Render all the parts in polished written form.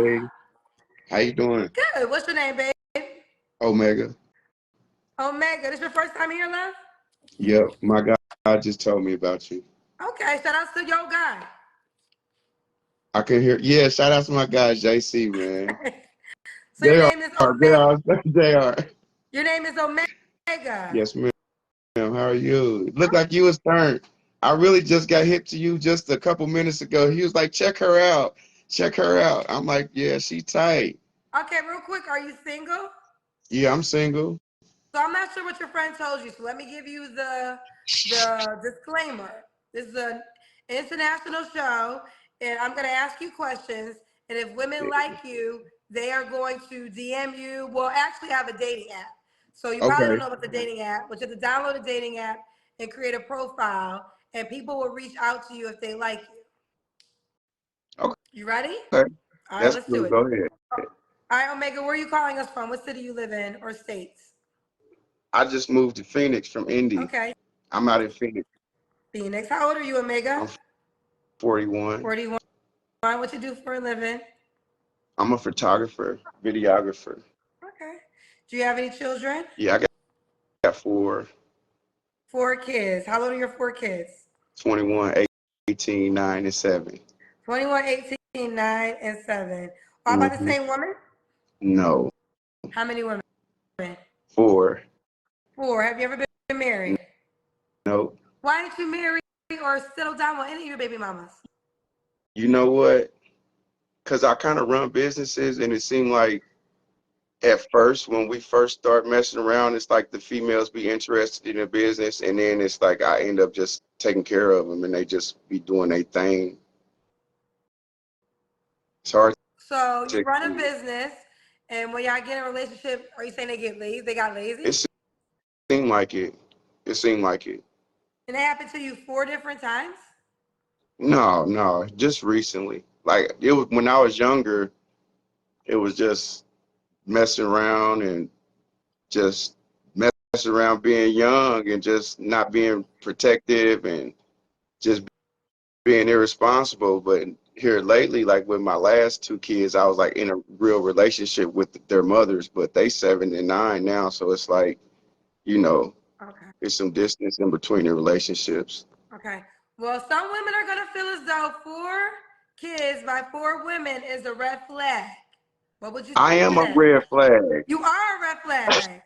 Hey, how you doing? Good. What's your name, babe? Omega. Omega. This your first time here, love? Yep, my guy just told me about you. Okay. Shout out to your guy. I can hear. Yeah, shout out to my guy JC, man. So your They name is are, they Omega. are, they are. Your name is Omega. Yes, ma'am. How are you? It looked like you was turned. I really just got hit to you just a couple minutes ago. He was like, check her out. Check her out. I'm like, yeah, she tight. Okay, real quick. Are you single? Yeah, I'm single. So I'm not sure what your friend told you. So let me give you the disclaimer. This is an international show, and I'm going to ask you questions. And if women like you, they are going to DM you. Well, actually, I have a dating app. So you probably don't Okay. know about the dating app, but you have to download a dating app and create a profile, and people will reach out to you if they like you. You ready? Okay. All right, That's let's do cool. it. Go ahead. All right, Omega, where are you calling us from? What city you live in or states? I just moved to Phoenix from Indy. Okay, I'm out in Phoenix. Phoenix. How old are you, Omega? I'm 41. 41. What you do for a living? I'm a photographer, videographer. Okay. Do you have any children? Yeah, I got four, Four kids. How old are your four kids? 21, 18, 9, and 7. 21, 18, 9, and 7. All by the Hmm. same woman? No, How many women? four. Four. Have you ever been married? No. Why didn't you marry or settle down with any of your baby mamas? You know what? Because I kind of run businesses, and it seemed like at first, when we first start messing around, it's like the females be interested in the business, and then it's like I end up just taking care of them, and they just be doing their thing. It's hard So you to. run a business, and when y'all get in a relationship, are you saying they get lazy? They got lazy? It seemed like it. It seemed like it. And it happened to you four different times? No, no, just recently. Like it was when I was younger, it was just messing around and just messing around being young and just not being protective and just being irresponsible. But here lately, like with my last two kids, I was like in a real relationship with their mothers, but they 7 and 9 now. So it's like, you know, Okay. there's some distance in between the relationships. Okay. Well, some women are gonna feel as though four kids by four women is a red flag. What would you I say am to a that? red flag. You are a red flag.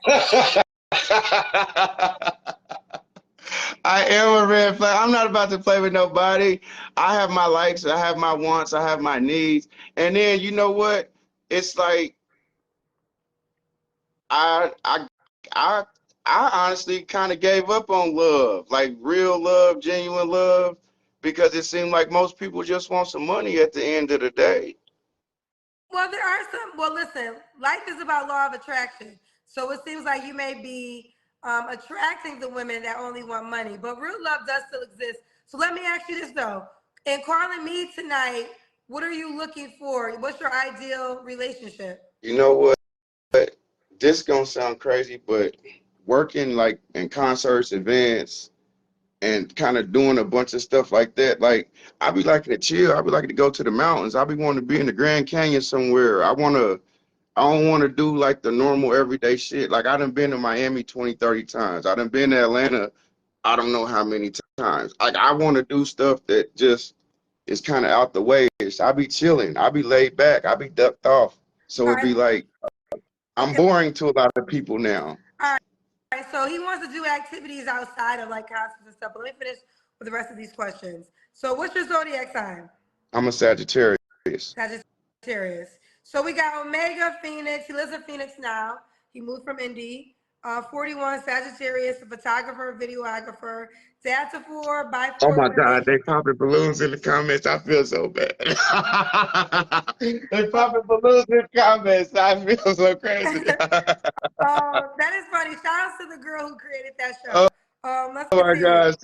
I am a red flag. I'm not about to play with nobody. I have my likes, I have my wants, I have my needs. And then you know what? It's like I I I I honestly kind of gave up on love, like real love, genuine love, because it seemed like most people just want some money at the end of the day. Well, there are some. Well, listen, life is about law of attraction. So it seems like you may be attracting the women that only want money, but real love does still exist. So let me ask you this though: in calling me tonight, what are you looking for? What's your ideal relationship? You know what? This gonna sound crazy, but working like in concerts, events, and kind of doing a bunch of stuff like that. Like I be liking to chill. I be liking to go to the mountains. I be wanting to be in the Grand Canyon somewhere. I don't want to do like the normal everyday shit. Like I done been to Miami 20, 30 times. I done been to Atlanta I don't know how many times. Like I want to do stuff that just is kind of out the way. I be chilling. I be laid back. I be ducked off. So All it'd right. be like I'm Okay. boring to a lot of people now. All right. So he wants to do activities outside of like concerts and stuff. But let me finish with the rest of these questions. So what's your zodiac sign? I'm a Sagittarius. Sagittarius. So we got Omega Phoenix. He lives in Phoenix now. He moved from Indy. 41 Sagittarius, a photographer, videographer, dad to four, by Oh four my women. God, they popping balloons in the comments. I feel so bad. They popping balloons in the comments. I feel so crazy. That is funny. Shout out to the girl who created that show. Oh Let's my continue. gosh.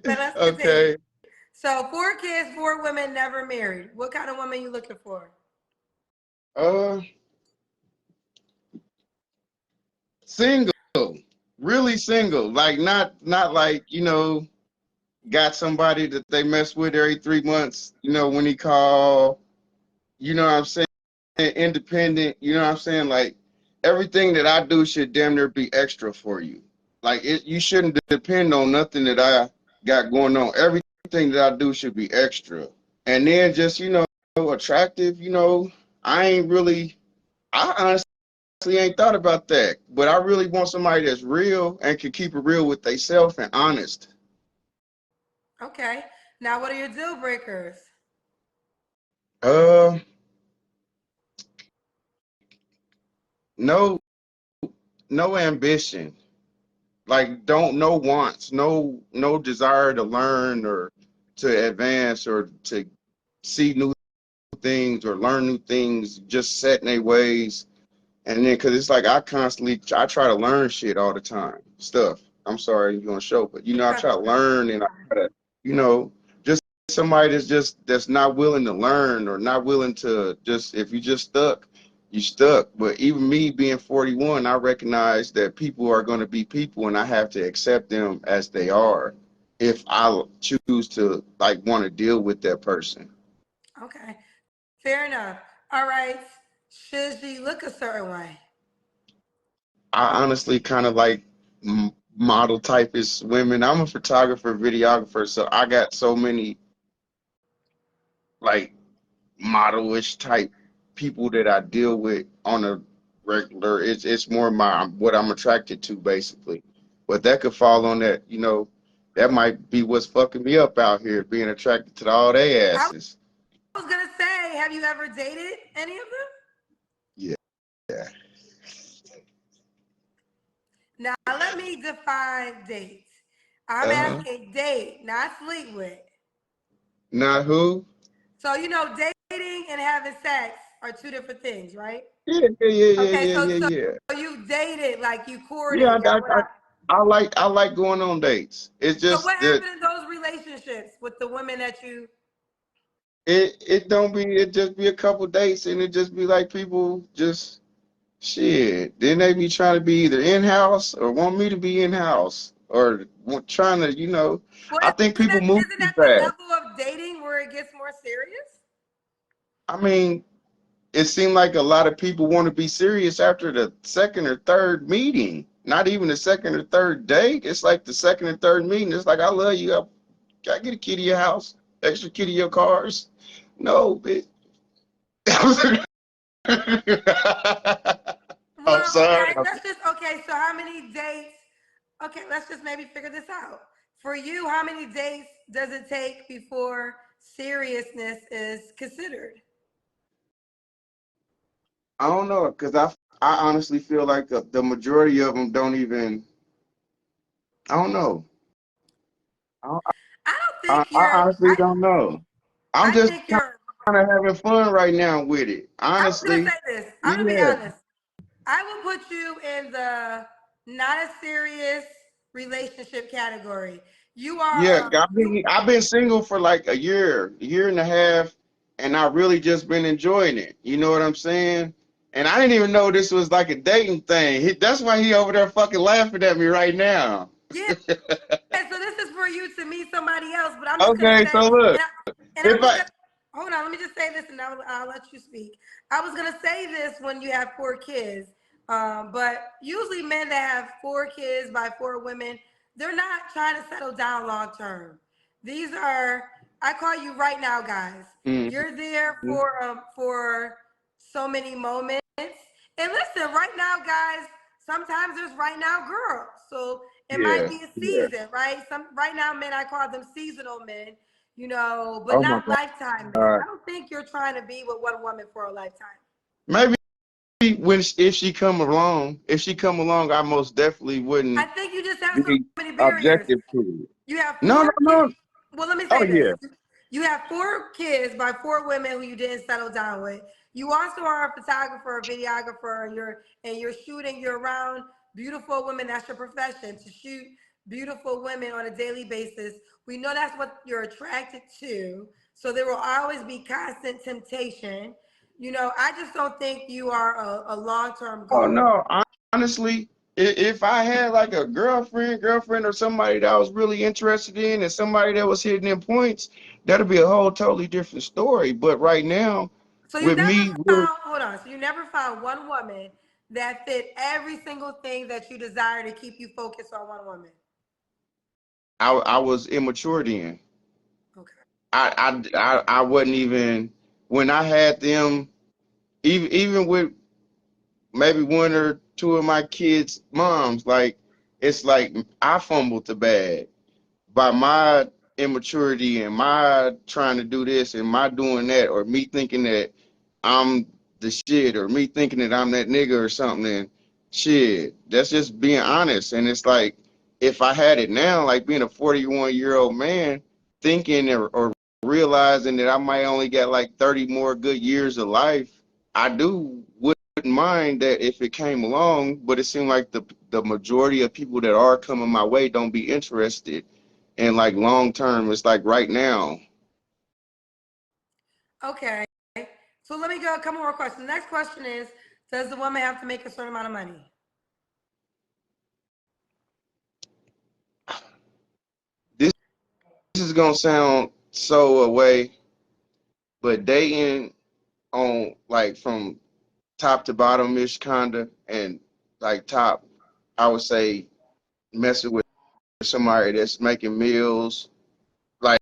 Let's continue. Okay. So four kids, four women, never married. What kind of woman you looking for? Uh, Single, really single. Like not like, got somebody that they mess with every 3 months, when he call, you know what I'm saying? independent. You know what I'm saying? Like everything that I do should damn near be extra for you. Like you shouldn't depend on nothing that I got going on. Everything that I do should be extra. And then just attractive. I ain't really. I honestly ain't thought about that, but I really want somebody that's real and can keep it real with themselves and honest. Okay. Now, what are your deal breakers? Uh, no, no ambition. Like don't no wants, no desire to learn or to advance or to see new things or learn new things. Just set in their ways. And then, cause it's like I try to learn shit all the time. Stuff. I'm sorry you're gonna show, but I try to learn and I try to, just somebody that's not willing to learn or not willing to just if you just stuck, you stuck. But even me being 41, I recognize that people are gonna be people and I have to accept them as they are if I choose to like want to deal with that person. Okay. Fair enough. All right. Should she look a certain way? I honestly kind of like model typist women. I'm a photographer, videographer, so I got so many like modelish type people that I deal with on a regular. It's more my what I'm attracted to basically. But that could fall on that, that might be what's fucking me up out here, being attracted to all they I asses. was gonna say, have you ever dated any of them? Yeah. Now let me define date. I'm Uh-huh. asking date, not sleep with. Not who? So dating and having sex are two different things, right? Yeah, yeah, yeah, yeah, Okay, yeah, so yeah, yeah. you dated, like you Yeah, courted, y'all went out. I like going on dates. It's So just what that happened in those relationships with the women that you? it don't be it just be a couple dates and it just be like people just shit. Then they be trying to be either in house or want me to be in house or trying to Well, I think people move isn't too that the fast. level of dating where it gets more serious? I mean, it seemed like a lot of people want to be serious after the second or third meeting. Not even the second or third date. It's like the second or third meeting. It's like I love you. I get a key to your house, extra key to your cars. No, bitch. I'm Well, sorry. okay, okay. So how many dates? Okay, let's just maybe figure this out. For you, how many dates does it take before seriousness is considered? I don't know because I honestly feel like the majority of them don't even. I don't know. I, I don't think I you're. honestly don't know. I'm I just think kind you're. of having fun right now with it. I was gonna Honestly, say this. I'm gonna be yeah, honest. I will put you in the not a serious relationship category. You yeah. are I've been single for like a year and a half, and I really just been enjoying it. You know what I'm saying? And I didn't even know this was like a dating thing. That's why he over there fucking laughing at me right now. yeah. So this is for you to meet somebody else. But I'm just gonna Okay, say, so look, and I'm if just I gonna hold on. Let me just say this, and I'll let you speak. I was gonna say this when you have four kids, but usually men that have four kids by four women, they're not trying to settle down long term. These are I call you right now, guys. Mhm. You're there for so many moments. And listen, right now, guys, sometimes there's right now girls. So it might Yeah, be a yeah. season, right? Some right now men I call them seasonal men, but Oh my not lifetime men. God. I don't think you're trying to be with one woman for a lifetime. Maybe when if she come along, I most definitely I wouldn't think you just have so be many barriers. objective to it. You have No, no, four kids. no. Well, let me Oh say this. yeah, You have four kids by four women who you didn't settle down with. You also are a photographer, a videographer, and you're shooting. You're around beautiful women. That's your profession, to shoot beautiful women on a daily basis. We know that's what you're attracted to. So there will always be constant temptation. I just don't think you are a long-term oh goal. no. Honestly, if I had like a girlfriend, or somebody that I was really interested in, and somebody that was hitting them points, that'd be a whole totally different story. But right now. So you with never me, found, hold on. So you never found one woman that fit every single thing that you desire to keep you focused on one woman. I was immature then. Okay. I wasn't even when I had them. Even with maybe one or two of my kids' moms, like it's like I fumbled the bag by my immaturity and my trying to do this and my doing that, or me thinking that I'm the shit, or me thinking that I'm that nigga or something. And shit, that's just being honest. And it's like if I had it now, like being a 41-year-old man, thinking or realizing that I might only got like 30 more good years of life, I do wouldn't mind that if it came along. But it seemed like the majority of people that are coming my way don't be interested in like long term. It's like right now. Okay. So let me go a couple more questions. The next question is, does the woman have to make a certain amount of money? This is gonna sound so away, but dating on like from top to bottom ish kinda, and like top, I would say messing with somebody that's making meals, like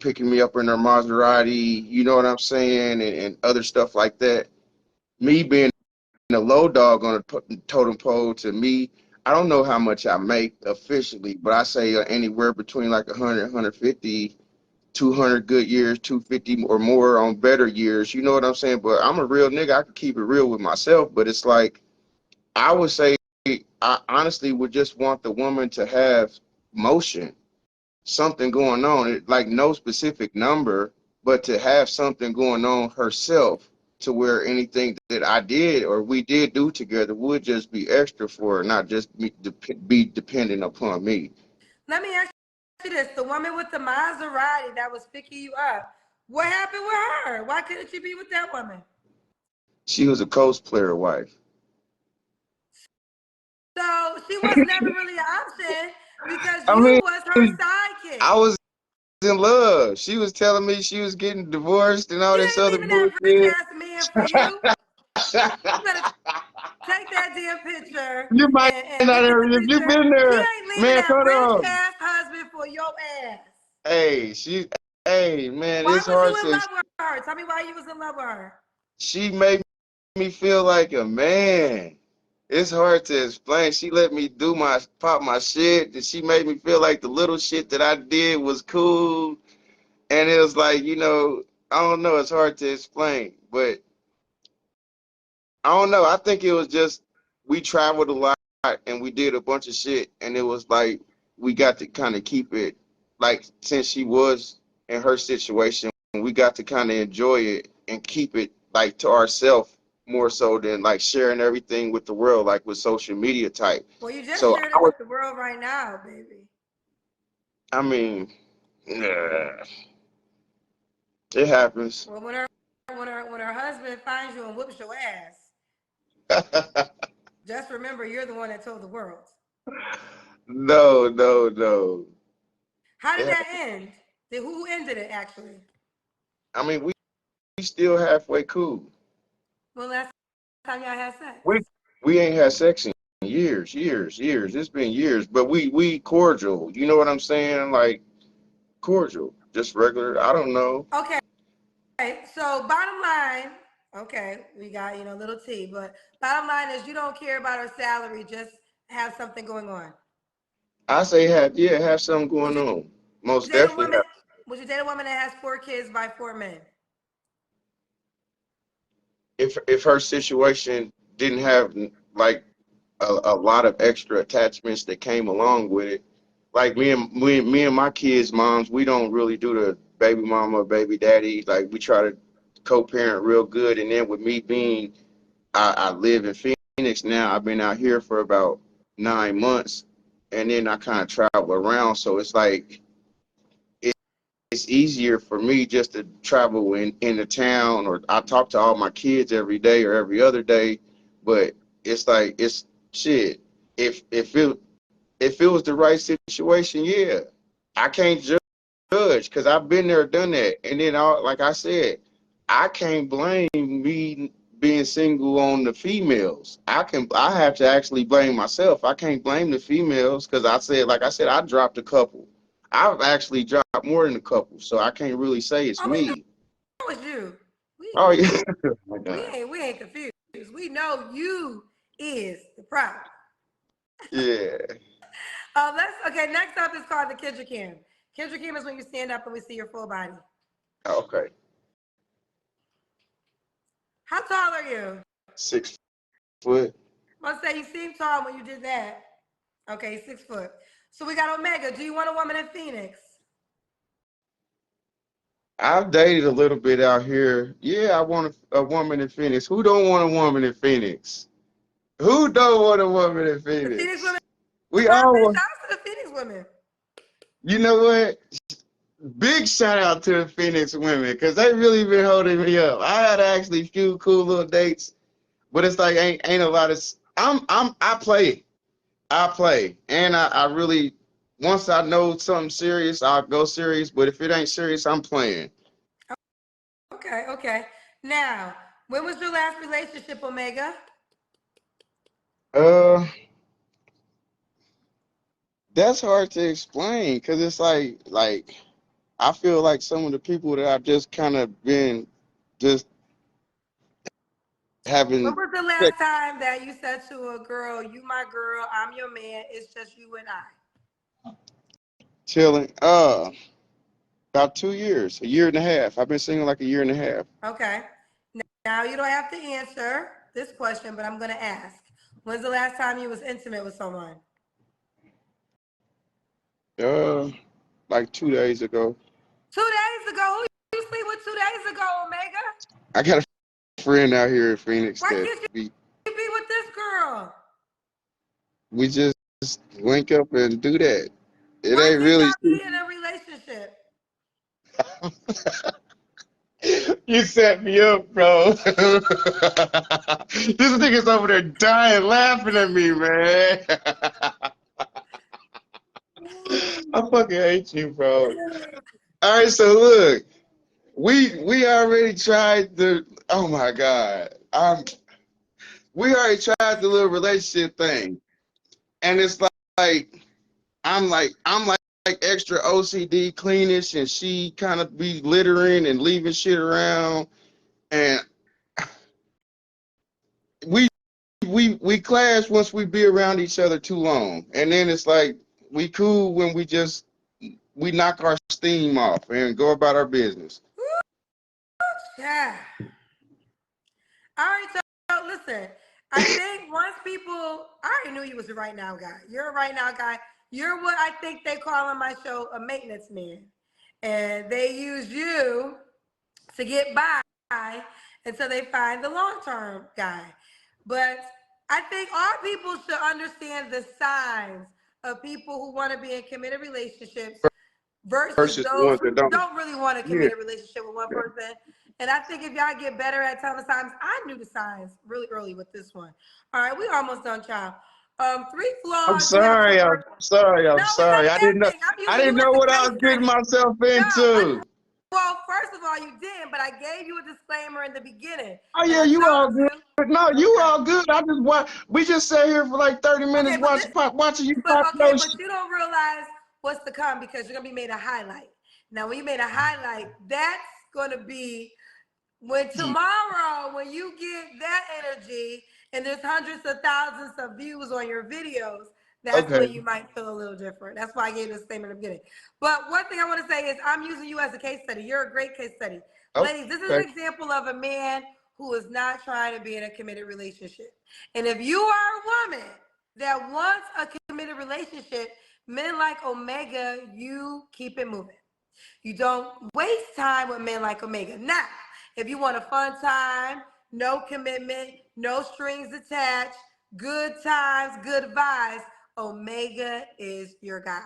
picking me up in their Maserati, you know what I'm saying, and other stuff like that. Me being a low dog on a totem pole, to me, I don't know how much I make officially, but I say anywhere between like 100, 150, 200 good years, 250 or more on better years. You know what I'm saying? But I'm a real nigga. I can keep it real with myself. But it's like, I would say, I honestly would just want the woman to have motion, something going on. Like no specific number, but to have something going on herself, to where anything that I did or we did do together would just be extra for her, not just be dependent upon me. Let me ask you this. The woman with the Maserati that was picking you up, what happened with her? Why couldn't you be with that woman? She was a cosplayer wife. So she was never really an option because I you mean, was her sidekick. I was in love. She was telling me she was getting divorced and all She this ain't other leaving that rich bullshit. ass man for you. You better take that damn picture You might and not look at have, the if you've picture. been She there, ain't leaving man, that hold rich on. ass husband for your ass. Hey, hey, man, Why it's was you hard in to, love with her? Tell me why you was in love with her. she made me feel like a man. It's hard to explain. She let me pop my shit, and she made me feel like the little shit that I did was cool. And it was like, I don't know, it's hard to explain, but I don't know. I think it was just we traveled a lot and we did a bunch of shit, and it was like we got to kind of keep it, like since she was in her situation, we got to kind of enjoy it and keep it like to ourselves more so than like sharing everything with the world, like with social media type. Well, you just So shared it with the world right now, baby. I mean, yeah, it happens. Well, when her husband finds you and whoops your ass, just remember you're the one that told the world. No, no, no. How did It, that end? Who ended it actually? I mean, we still halfway cool. When last time y'all had sex? We we ain't had sex in years, years, years. It's been years, but we cordial. You know what I'm saying? Like cordial, just regular. I don't know. Okay, so bottom line, okay, we got little T, but bottom line is you don't care about her salary, just have something going on. I say have something Would going you on. Most date a definitely woman? have. Would you date a woman that has 4 kids by 4 men? If her situation didn't have like a lot of extra attachments that came along with it, like me and my kids' moms, we don't really do the baby mama, baby daddy. Like we try to co-parent real good, and then with me being I live in Phoenix now. I've been out here for about 9 months, and then I kind of travel around. So it's like it's easier for me just to travel in the town, or I talk to all my kids every day or every other day. But it's like it's shit. If it was the right situation, yeah, I can't judge because I've been there, done that, and then like I said. I can't blame me being single on the females. I have to actually blame myself. I can't blame the females because like I said, I dropped a couple. I've actually dropped more than a couple, so I can't really say it's Oh, we know me. it's you. Oh We yeah. Oh my God. we ain't confused. We know you is the problem. Yeah. Let's okay. Next up is called the Kendra Cam. Kendra Cam is when you stand up and we see your full body. Okay. How tall are you? 6 foot. Let's say you seem tall when you did that. Okay, 6 foot. So we got Omega. Do you want a woman in Phoenix? I've dated a little bit out here. Yeah, I want a woman in Phoenix. Who don't want a woman in Phoenix? Who don't want a woman in The Phoenix women Phoenix? We all popping. want. Shout out to the Phoenix women. You know what? Big shout out to the Phoenix women because they really been holding me up. I had actually a few cool little dates, but it's like ain't a lot of. I play, and I really once I know something serious, I'll go serious. But if it ain't serious, I'm playing. Okay, okay. Now, when was your last relationship, Omega? Uh, that's hard to explain because it's like I feel like some of the people that I've just kind of been just When having was the sex last time that you said to a girl, "You my girl, I'm your man. It's just you and I"? chilling. About 2 years, a year and a half. I've been single like a year and a half. Okay. Now you don't have to answer this question, but I'm gonna ask. When's the last time you was intimate with someone? Uh, like 2 days ago. 2 days ago. Who you sleep with 2 days ago, Omega? I got a friend out here in Phoenix Why that can't we you be with this girl? we just link up and do that. It Why ain't can't really. y'all be in a relationship? You set me up, bro. This nigga's over there dying laughing at me, man. I fucking hate you, bro. All right, so look, we already tried the. Oh my god, we already tried the little relationship thing, and it's like I'm like extra OCD cleanish, and she kind of be littering and leaving shit around, and we we clash once we be around each other too long, and then it's like we cool when we knock our steam off and go about our business. Yeah. All right, so listen. I think once people, I already knew you was a right now guy. You're a right now guy. You're what I think they call on my show a maintenance man. And they use you to get by until they find the long term guy. But I think all people should understand the signs of people who want to be in committed relationships versus Versus the those ones who that don't. don't really want to Yeah. commit a relationship with one person. And I think if y'all get better at telling the signs, I knew the signs really early with this one. All right, we almost done, child. Three I'm flaws you have to sorry. I'm work on. sorry. No, I'm it's not sorry. a I bad didn't know. thing. I'm I using didn't you as know a what I case was getting study. myself No, into. well, first of all, you didn't, but I gave you a disclaimer in the beginning, Oh and yeah, I you all told good. you. No, you Okay, all good. I just watch. We just sat here for like 30 minutes okay, but this, watching you but pop okay, your but you don't realize what's to come because you're gonna be made a highlight. Now, when you made a highlight, that's gonna be when shit. tomorrow, when you get that energy and there's hundreds of thousands of views on your videos, that's Okay. when you might feel a little different. That's why I gave this statement in the beginning. But one thing I want to say is I'm using you as a case study. You're a great case study. Ladies, this is an Okay. example of a man who is not trying to be in a committed relationship. And if you are a woman that wants a committed relationship, men like Omega, you keep it moving. You don't waste time with men like Omega. Now, if you want a fun time, no commitment, no strings attached, good times, good vibes, Omega is your guy.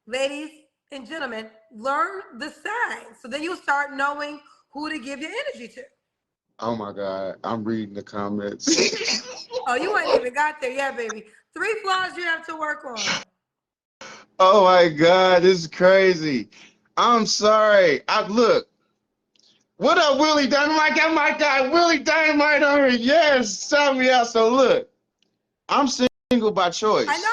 Ladies and gentlemen, learn the signs. So then you start knowing who to give your energy to. Oh my God, I'm reading the comments. Oh, you ain't even got there yet, baby. Three flaws you have to work on. Oh my God, this is crazy. I'm sorry. I look. What up, Willie Dynamite? Got my guy Willie Dynamite on here. Yes, shout me out. So look, I'm single by I know choice.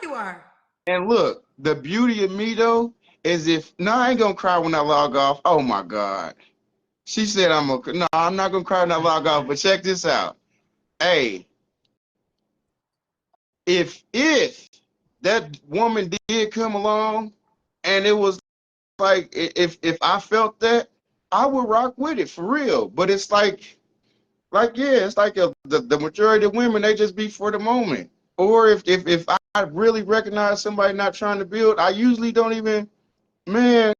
you are. And look, the beauty of me though is if no, I ain't gonna cry when I log off. Oh my God. She said I'm okay. No, I'm not gonna cry when I log off, but check this out. Hey, if that woman did come along and it was like if I felt that, I would rock with it for real. But it's like yeah, it's like the majority of women they just be for the moment. Or if I really recognize somebody not trying to build, I usually don't even man.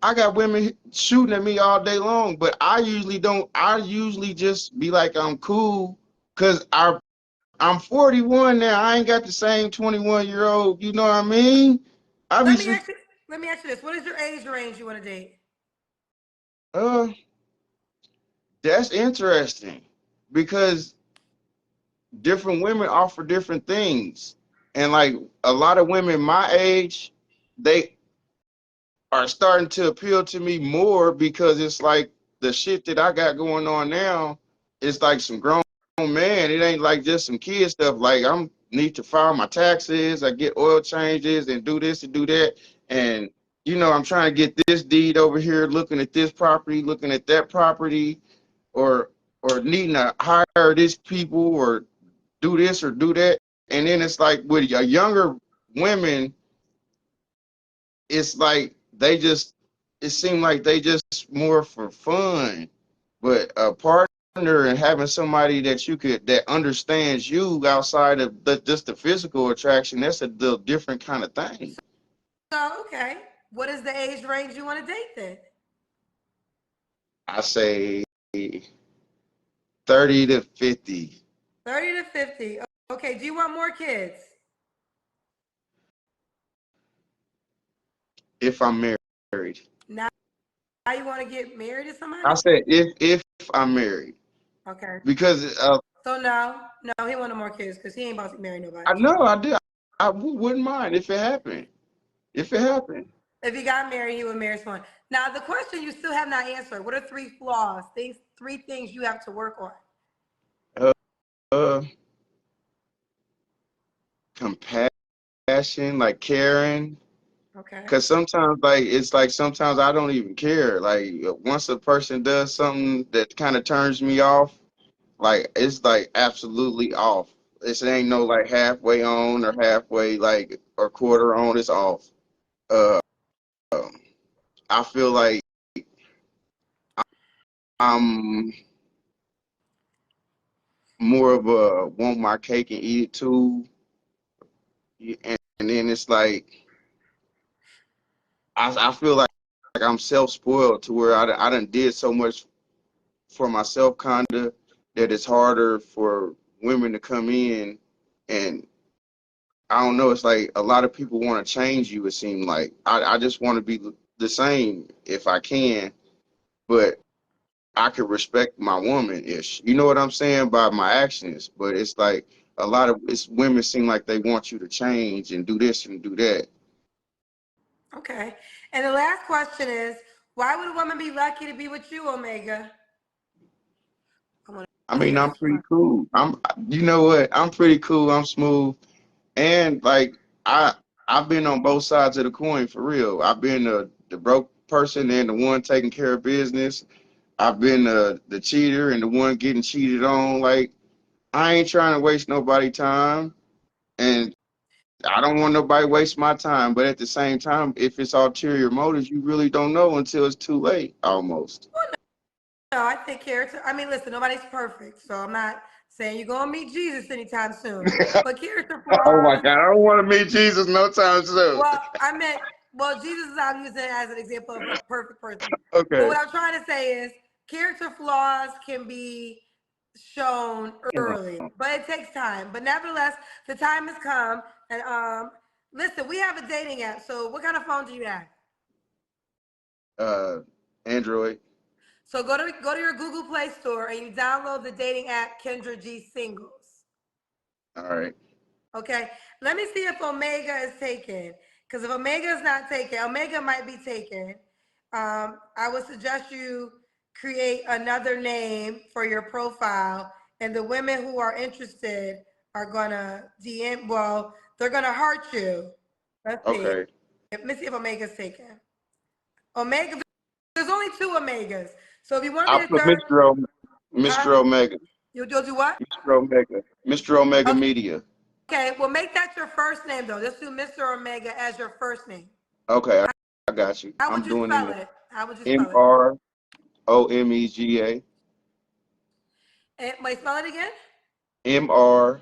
I got women shooting at me all day long, but I usually don't. I usually just be like I'm cool because I'm 41 now. I ain't got the same 21-year-old. You know what I mean? I be Let me ask you. Let me ask you this: what is your age range you want to date? uh, that's interesting because different women offer different things, and like a lot of women my age, they are starting to appeal to me more because it's like the shit that I got going on now. It's like some grown man. It ain't like just some kid stuff. Like I'm need to file my taxes. I get oil changes and do this and do that. And I'm trying to get this deed over here, looking at this property, looking at that property, or needing to hire this people or do this or do that. And then it's like with a younger women, it's like they just it seemed like they just more for fun. But a partner and having somebody that understands you outside of just the physical attraction, that's a different kind of thing. So, okay, what is the age range you want to date then? I say 30 to 50 30 to 50. Okay, do you want more kids? if I'm married. Now you want to get married to I somebody? said if I'm married Okay. because So no, he want no more kids because he ain't about to marry nobody. I know I did. I wouldn't mind if it happened. If it happened. If he got married, he would marry someone. Now the question you still have not answered: what are three flaws? Three things you have to work on. Uh, uh compassion, like caring. Okay. Cause sometimes, like it's like sometimes I don't even care. Like once a person does something that kind of turns me off, like it's like absolutely off. It ain't no like halfway on or halfway like or quarter on. It's off. Uh, I feel like I'm more of a want my cake and eat it too, and then it's like I feel like I'm self spoiled to where I done did so much for myself, kinda, that it's harder for women to come in, and I don't know. It's like a lot of people want to change you. It seems like I just want to be the same if I can, but I could respect my woman ish. You know what I'm saying by my actions. But it's like a lot of it's women seem like they want you to change and do this and do that. Okay. And the last question is: why would a woman be lucky to be with you, Omega? I want I to mean, hear I'm this from pretty her. cool. You know what? I'm pretty cool. I'm smooth. And like I I've been on both sides of the coin for real. I've been the broke person and the one taking care of business. I've been the cheater and the one getting cheated on. Like I ain't trying to waste nobody time, and I don't want nobody waste my time. But at the same time, if it's ulterior motives, you really don't know until it's too late, almost. No, I think character. I mean, listen, nobody's perfect, so I'm not saying you're gonna meet Jesus anytime soon. But character Oh flaws. my God, I don't want to meet Jesus no time soon. Well, I meant, well, Jesus is I'm using it as an example of a perfect person. But Okay. what I'm trying to say is character flaws can be shown early, but it takes time. But nevertheless, the time has come. And listen, we have a dating app. So what kind of phone do you have? Uh, Android. So go to your Google Play Store and you download the dating app Kendra G Singles. All right. Okay. Let me see if Omega is taken. Because if Omega is not taken, Omega might be taken. I would suggest you create another name for your profile, and the women who are interested are gonna DM. Well, they're gonna heart you. Let's see. Okay. Let me see if Omega's taken. Omega. There's only two Omegas. So if you want to I'll be the put third, Mr. huh? Omega. You'll do what? Mr. Omega. Mr. Omega Okay. Media. Okay. Well, make that your first name though. Just do Mr. Omega as your first name. Okay, I got you. How would I'm you doing it spell now. it? How would you spell it? MROMEGA. And, wait, spell it again. MROMEGA.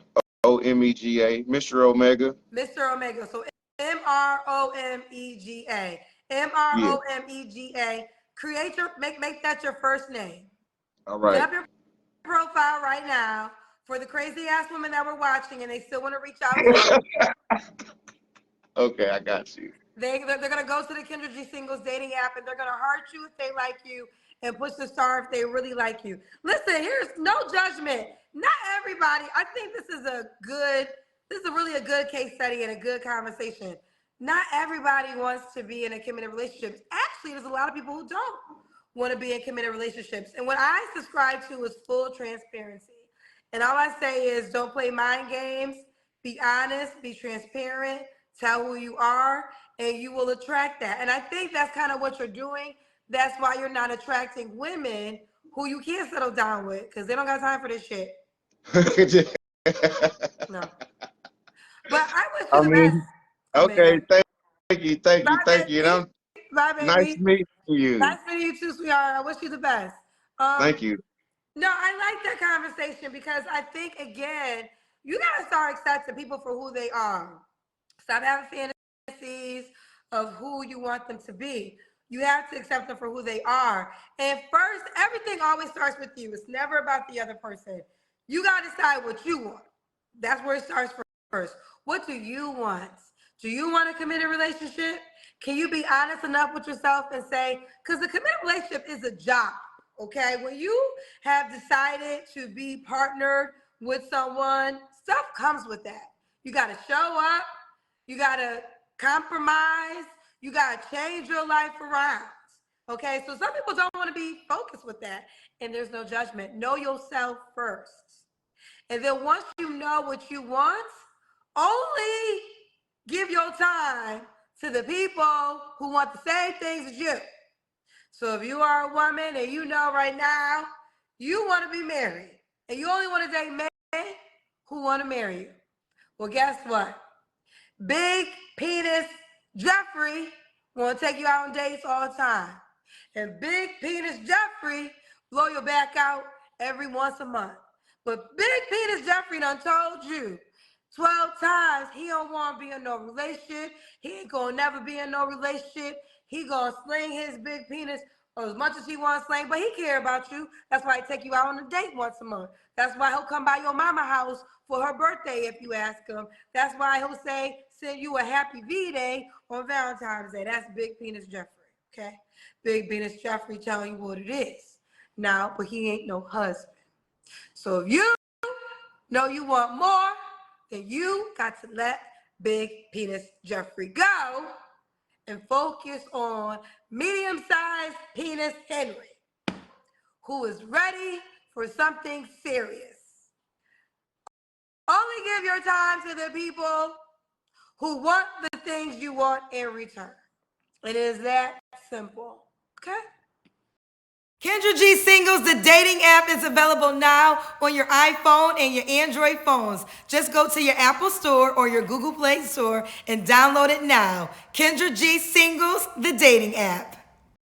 Mr. Omega. Mr. Omega. So Mromega. Yeah. Mromega. Create your make that your first name. All Set right. up your profile right now for the crazy ass women that were watching and they still want to reach out to you. Okay, I got you. They're gonna go to the Kendra G Singles dating app and they're gonna heart you if they like you and push the star if they really like you. Listen, here's no judgment. Not everybody. I think this is really a good case study and a good conversation. Not everybody wants to be in a committed relationship. Actually, there's a lot of people who don't want to be in committed relationships. And what I subscribe to is full transparency. And all I say is don't play mind games, be honest, be transparent, tell who you are, and you will attract that. And I think that's kind of what you're doing. That's why you're not attracting women who you can't settle down with because they don't got time for this shit. No. But I wish you I the best, mean, okay, Omega. thank Bye, you. And baby. Bye, nice baby. meeting you. Nice meeting you too, sweetheart. I wish you the best. Um, Thank you. no, I like that conversation because I think again, you gotta start accepting people for who they are. Stop having fantasies of who you want them to be. You have to accept them for who they are. And first, everything always starts with you. It's never about the other person. You gotta decide what you want. That's where it starts first. What do you want? Do you want a committed relationship? Can you be honest enough with yourself and say, because the committed relationship is a job, okay? When you have decided to be partnered with someone, stuff comes with that. You got to show up, you got to compromise, you got to change your life around, okay? So some people don't want to be focused with that, and there's no judgment. Know yourself first. And then once you know what you want, only give your time to the people who want the same things as you. So if you are a woman and you know right now you want to be married and you only want to date men who want to marry you, well, guess what? Big penis Jeffrey want to take you out on dates all the time. And big penis Jeffrey blow your back out every once a month. But big penis Jeffrey done told you 12 times he don't want to be in no relationship. He ain't gonna never be in no relationship. He gonna sling his big penis as much as he wants to sling, but he care about you. That's why he take you out on a date once a month. That's why he'll come by your mama house for her birthday if you ask him. That's why he'll say, send you a happy V-Day on Valentine's Day. That's big penis Jeffrey, okay? Big penis Jeffrey telling you what it is. Now, but he ain't no husband. So if you know you want more, then you got to let big penis Jeffrey go and focus on medium-sized penis Henry, who is ready for something serious. Only give your time to the people who want the things you want in return. It is that simple. Okay? Kendra G Singles, the dating app is available now on your iPhone and your Android phones. Just go to your Apple Store or your Google Play Store and download it now. Kendra G Singles, the dating app.